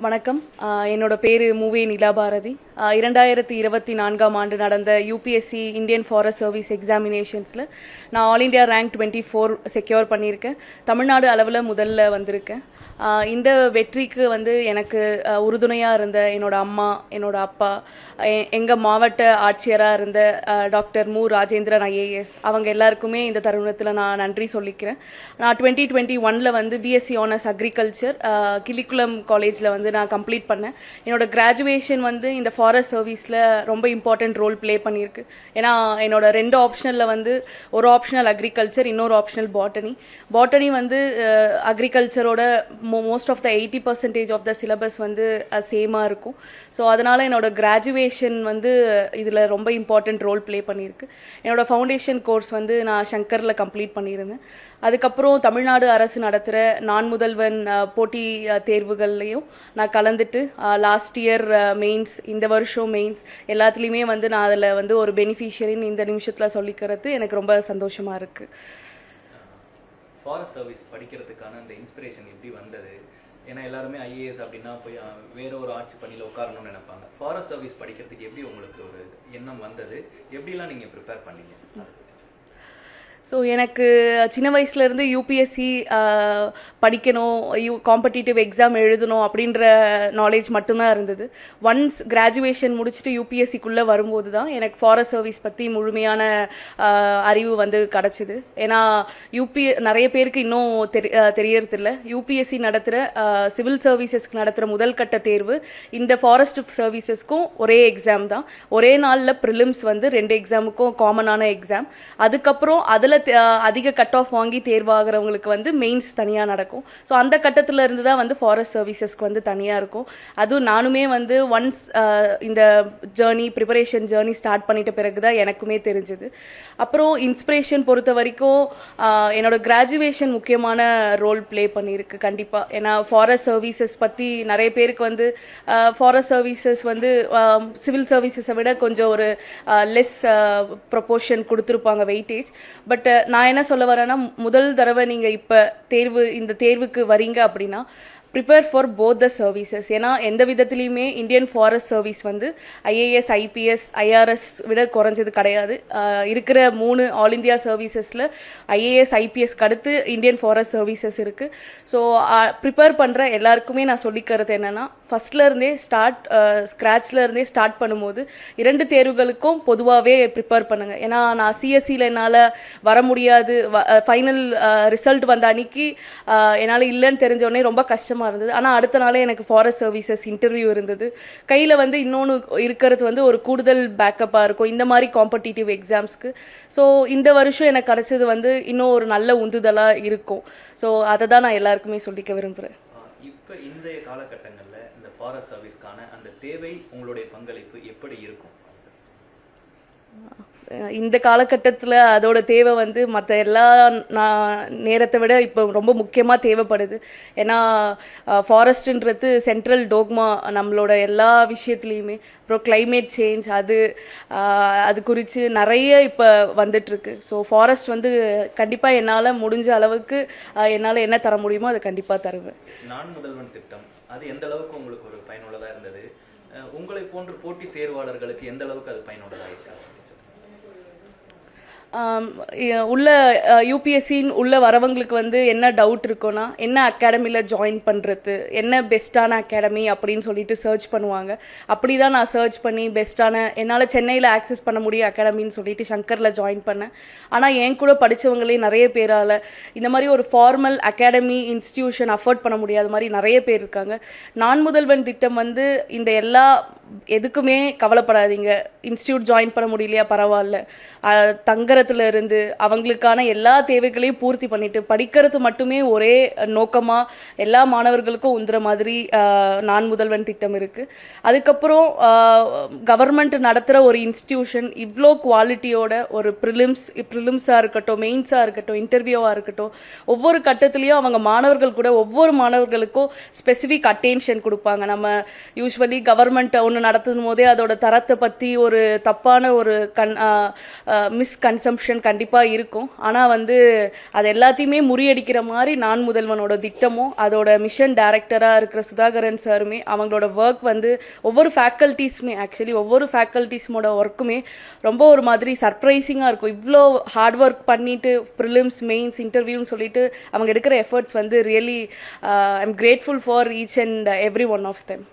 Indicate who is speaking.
Speaker 1: வணக்கம். என்னோட பேர் மூவே நிலாபாரதி. 2024ஆம் ஆண்டு நடந்த யூபிஎஸ்சி இந்தியன் ஃபாரஸ்ட் சர்வீஸ் எக்ஸாமினேஷன்ஸில் நான் ஆல் இண்டியா ரேங்க் 24 செக்யூர் பண்ணியிருக்கேன். தமிழ்நாடு அளவில் முதல்ல வந்திருக்கேன். இந்த வெற்றிக்கு எனக்கு உறுதுணையாக இருந்த என்னோட அம்மா, என்னோட அப்பா, எங்கள் மாவட்ட ஆட்சியராக இருந்த டாக்டர் மு ராஜேந்திரன் ஐஏஎஸ், அவங்க எல்லாருக்குமே இந்த தருணத்தில் நான் நன்றி சொல்லிக்கிறேன். நான் 2021 பிஎஸ்சி ஆனர்ஸ் அக்ரிகல்ச்சர் கிளிக்குளம் காலேஜில் நான் கம்ப்ளீட் பண்ணேன். என்னோட கிராஜுவேஷன் இந்த ஃபாரஸ்ட் சர்வீஸில் ரொம்ப இம்பார்ட்டண்ட் ரோல் ப்ளே பண்ணியிருக்கு. ஏன்னா என்னோட 2 ஆப்ஷனலில் ஒரு ஆப்ஷனல் அக்ரிகல்ச்சர், இன்னொரு ஆப்ஷனல் பாட்டனி. பாட்டனி அக்ரிகல்ச்சரோட most of the 80% of the syllabus சேமாக இருக்கும். ஸோ அதனால் என்னோட கிராஜுவேஷன் இதில் ரொம்ப இம்பார்ட்டண்ட் ரோல் ப்ளே பண்ணியிருக்கு. என்னோட ஃபவுண்டேஷன் கோர்ஸ் நான் சங்கரில் கம்ப்ளீட் பண்ணியிருந்தேன். அதுக்கப்புறம் தமிழ்நாடு அரசு நடத்துகிற நான் முதல்வன் போட்டி தேர்வுகள்லையும் நான் கலந்துட்டு லாஸ்ட் இயர் மெயின்ஸ், இந்த வருஷம் மெயின்ஸ் எல்லாத்துலேயுமே நான் அதில் ஒரு பெனிஃபிஷியரின்னு இந்த நிமிஷத்தில் சொல்லிக்கிறது எனக்கு ரொம்ப சந்தோஷமாக இருக்குது.
Speaker 2: ஃபாரஸ்ட் சர்வீஸ் படிக்கிறதுக்கான அந்த இன்ஸ்பிரேஷன் எப்படி வந்தது? ஏன்னா எல்லாருமே ஐஏஎஸ் அப்படின்னா போய் வேற ஒரு ஆட்சி பணியில் உட்காரணும்னு நினைப்பாங்க. ஃபாரஸ்ட் சர்வீஸ் படிக்கிறதுக்கு எப்படி உங்களுக்கு ஒரு எண்ணம் வந்தது? எப்படிலாம் நீங்கள் ப்ரிப்பேர் பண்ணீங்க?
Speaker 1: ஸோ எனக்கு சின்ன வயசுலேருந்து யூபிஎஸ்சி படிக்கணும், காம்படிட்டிவ் எக்ஸாம் எழுதணும் அப்படின்ற நாலேஜ் மட்டும்தான் இருந்தது. ஒன்ஸ் கிராஜுவேஷன் முடிச்சுட்டு யூபிஎஸ்சிக்குள்ளே வரும்போது தான் எனக்கு ஃபாரஸ்ட் சர்வீஸ் பற்றி முழுமையான அறிவு கிடச்சிது. ஏன்னா நிறைய பேருக்கு இன்னும் தெரியறதில்ல, யூபிஎஸ்சி நடத்துகிற சிவில் சர்வீசஸ்க்கு நடத்துகிற முதல் கட்ட தேர்வு இந்த ஃபாரஸ்ட் சர்வீசஸ்க்கும் ஒரே எக்ஸாம் தான். ஒரே நாளில் ப்ரிலிம்ஸ் 2 எக்ஸாமுக்கும் காமனான எக்ஸாம். அதுக்கப்புறம் அதில் அதிக கட் ஆஃப் வாங்கி தேர்வாகிறவங்களுக்கு மெயின்ஸ் தனியாக நடக்கும். ஸோ அந்த கட்டத்தில் இருந்து தான் ஃபாரஸ்ட் சர்வீசஸ்க்கு தனியாக இருக்கும். அதுவும் நானுமே ஒன்ஸ் இந்த ப்ரிப்பரேஷன் ஜேர்னி ஸ்டார்ட் பண்ணிட்ட பிறகு தான் எனக்குமே தெரிஞ்சுது. அப்புறம் இன்ஸ்பிரேஷன் பொறுத்த வரைக்கும் என்னோட கிராஜுவேஷன் முக்கியமான ரோல் ப்ளே பண்ணியிருக்கு கண்டிப்பாக. ஏன்னா ஃபாரஸ்ட் சர்வீசஸ் பற்றி நிறைய பேருக்கு ஃபாரஸ்ட் சர்வீசஸ் சிவில் சர்வீசஸை விட கொஞ்சம் ஒரு லெஸ் ப்ரொபோர்ஷன் கொடுத்துருப்பாங்க வெயிட்டேஜ். பட் நான் என்ன சொல்ல வரேன்னா, முதல் தடவை நீங்கள் இப்போ இந்த தேர்வுக்கு வரீங்க அப்படின்னா prepare for both the services. ஏன்னா எந்த விதத்துலையுமே Indian forest service IAS, IPS, IRS விட குறைஞ்சது கிடையாது. இருக்கிற 3 ஆல் இந்தியா சர்வீசஸில் ஐஏஎஸ், ஐபிஎஸ்க்கு அடுத்து இந்தியன் ஃபாரஸ்ட் சர்வீசஸ் இருக்குது. ஸோ ப்ரிப்பேர் பண்ணுற எல்லாருக்குமே நான் சொல்லிக்கிறது என்னென்னா, ஃபஸ்ட்லேருந்தே ஸ்க்ராட்ச்லேருந்தே ஸ்டார்ட் பண்ணும்போது 2 தேர்வுகளுக்கும் பொதுவாகவே ப்ரிப்பேர் பண்ணுங்கள். ஏன்னா நான் சிஎஸ்சியில் என்னால் வர முடியாது, ஃபைனல் ரிசல்ட் வந்த அன்னைக்கு என்னால் இல்லைன்னு தெரிஞ்சோடனே ரொம்ப கஷ்டமாக இருந்தது. ஆனால் அடுத்த நாளே எனக்கு ஃபாரஸ்ட் சர்வீசஸ் இன்டர்வியூ இருந்தது. கையில் இன்னொன்று இருக்கிறது ஒரு கூடுதல் பேக்கப்பாக இருக்கும் இந்த மாதிரி காம்படிட்டிவ் எக்ஸாம்ஸ்க்கு. ஸோ இந்த வருஷம் எனக்கு கிடைச்சது இன்னும் ஒரு நல்ல உந்துதலாக இருக்கும். ஸோ அதை தான் நான் எல்லாருக்குமே சொல்லிக்க விரும்புகிறேன்.
Speaker 2: இப்போ இன்றைய காலகட்டங்களில் இந்த ஃபாரஸ்ட் சர்வீஸ்க்கான அந்த தேவை, உங்களுடைய பங்களிப்பு எப்படி இருக்கும்?
Speaker 1: இந்த காலகட்டத்தில் அதோட தேவை மற்ற எல்லா நேரத்தை விட இப்போ ரொம்ப முக்கியமாக தேவைப்படுது. ஏன்னா ஃபாரஸ்ட்டுன்றது சென்ட்ரல் டோக்மா நம்மளோட எல்லா விஷயத்துலேயுமே. அப்புறம் கிளைமேட் சேஞ்ச் அது குறித்து நிறைய இப்போ வந்துட்டுருக்கு. ஸோ ஃபாரஸ்ட் கண்டிப்பாக என்னால் முடிஞ்ச அளவுக்கு என்னால் என்ன தர முடியுமோ அதை கண்டிப்பாக தருவேன்.
Speaker 2: நான் முதல்வன் திட்டம் அது எந்த அளவுக்கு உங்களுக்கு ஒரு பயனுள்ளதாக இருந்தது? உங்களை போன்ற போட்டி தேர்வாளர்களுக்கு எந்த அளவுக்கு அது பயனுள்ளதாக இருக்காது?
Speaker 1: உள்ள யூபிஎஸ்சின்னு உள்ள வரவங்களுக்கு என்ன டவுட் இருக்குன்னா, என்ன அகாடமியில் ஜாயின் பண்ணுறது, என்ன பெஸ்ட்டான அகாடமி அப்படின்னு சொல்லிட்டு சர்ச் பண்ணுவாங்க. அப்படி தான் நான் சர்ச் பண்ணி பெஸ்ட்டான என்னால் சென்னையில் ஆக்சஸ் பண்ண முடியும் அகாடமின்னு சொல்லிட்டு சங்கரில் ஜாயின் பண்ணேன். ஆனால் என் கூட படித்தவங்களே நிறைய பேரால் இந்த மாதிரி ஒரு ஃபார்மல் அகாடமி இன்ஸ்டிடியூஷன் அஃபோர்ட் பண்ண முடியாத மாதிரி நிறைய பேர் இருக்காங்க. நான் முதல்வன் திட்டம் இந்த எல்லா எதுக்குமே கவலைப்படாதீங்க. இன்ஸ்டியூட் ஜாயின் பண்ண முடியலையா, பரவாயில்ல, தங்கறதுல இருந்து அவங்களுக்கான எல்லா தேவைகளையும் பூர்த்தி பண்ணிட்டு படிக்கிறது மட்டுமே ஒரே நோக்கமாக எல்லா மாணவர்களுக்கும் உந்துற மாதிரி நான் முதல்வன் திட்டம் இருக்குது. அதுக்கப்புறம் கவர்மெண்ட் நடத்துகிற ஒரு இன்ஸ்டிடியூஷன் இவ்வளோ குவாலிட்டியோட ஒரு ப்ரிலிம்ஸாக இருக்கட்டும், மெயின்ஸாக இருக்கட்டும், இன்டர்வியூவாக இருக்கட்டும், ஒவ்வொரு கட்டத்துலேயும் அவங்க மாணவர்கள் கூட ஒவ்வொரு மாணவர்களுக்கும் ஸ்பெசிஃபிக் அட்டென்ஷன் கொடுப்பாங்க. நம்ம யூஸ்வலி கவர்மெண்ட் ஒன்று நடத்தும் போதே அதோட தரத்தை பற்றி ஒரு தப்பான ஒரு மிஸ்கன்செப்ட் அசம்ஷன் கண்டிப்பாக இருக்கும். ஆனால் வந்து அது எல்லாத்தையுமே முறியடிக்கிற மாதிரி நான் முதல்வனோட திட்டமும் அதோட மிஷன் டைரக்டராக இருக்கிற சுதாகரன் சாருமே அவங்களோட ஒர்க் வந்து ஒவ்வொரு ஃபேக்கல்ட்டிஸுமே ஆக்சுவலி ஒவ்வொரு ஃபேக்கல்ட்டிஸோட ஒர்க்குமே ரொம்ப ஒரு மாதிரி சர்ப்ரைசிங்காக இருக்கும். இவ்வளோ ஹார்ட் ஒர்க் பண்ணிட்டு ப்ரிலிம்ஸ் மெயின்ஸ் இன்டர்வியூன்னு சொல்லிட்டு அவங்க எடுக்கிற எஃபர்ட்ஸ் வந்து really I am grateful for each and every one of them.